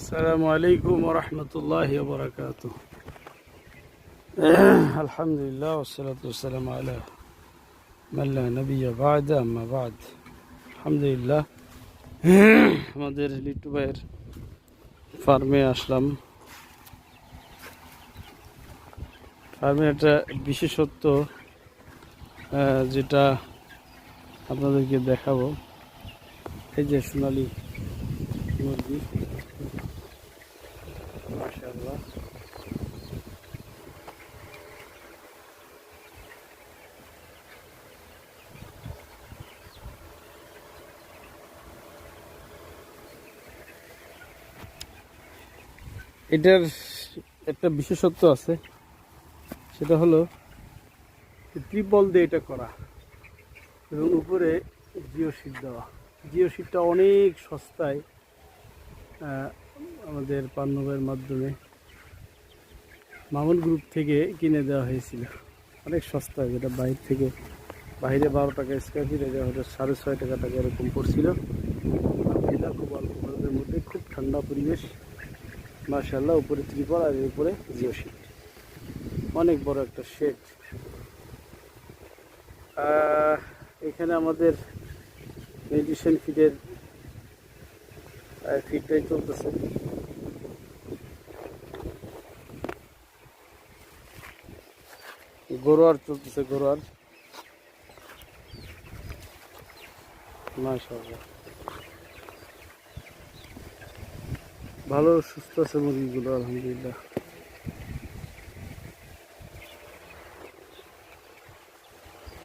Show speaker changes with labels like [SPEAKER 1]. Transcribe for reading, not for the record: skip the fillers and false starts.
[SPEAKER 1] আসসালামু আলাইকুম ওয়া রাহমাতুল্লাহি ওয়া বারাকাতুহু। আলহামদুলিল্লাহ ওয়াসসালাতু ওয়াসসালামু আলা মান লা নাবিয়্যা বা'দা, আম্মা বা'দ। আলহামদুলিল্লাহ, আমাদের লিটু ভাইয়ের ফার্মে আসলাম। ফার্মে একটা বিশেষত্ব যেটা আপনাদেরকে দেখাবো, এই যে সোনালী মুরগি, মাশাআল্লাহ। এটার একটা বিশেষত্ব আছে, সেটা হলো ত্রিপল দিয়ে এটা করা এবং উপরে জিও শিট দেওয়া। জিও শিটটা অনেক সস্তায় আমাদের পান্নবের মাধ্যমে মামুন গ্রুপ থেকে কিনে দেওয়া হয়েছিল, অনেক সস্তায়, যেটা বাইরে 12 টাকা স্কোয়ার ফিট, এটা হয়তো 6.5 টাকা এরকম পড়ছিল। এটা খুব অল্প খরচের মধ্যে, খুব ঠান্ডা পরিবেশ, মাশাআল্লাহ। উপরে ত্রিপল আর এর উপরে জিও শিট, অনেক বড় একটা শেড। এখানে আমাদের মেডিসিন ফিডটাই চলতেছে। গরুয়ার চলতেছে, গরুয়ার, মাশাআল্লাহ। ভালো সুস্থ আছে মুরগিগুলো, আলহামদুলিল্লাহ।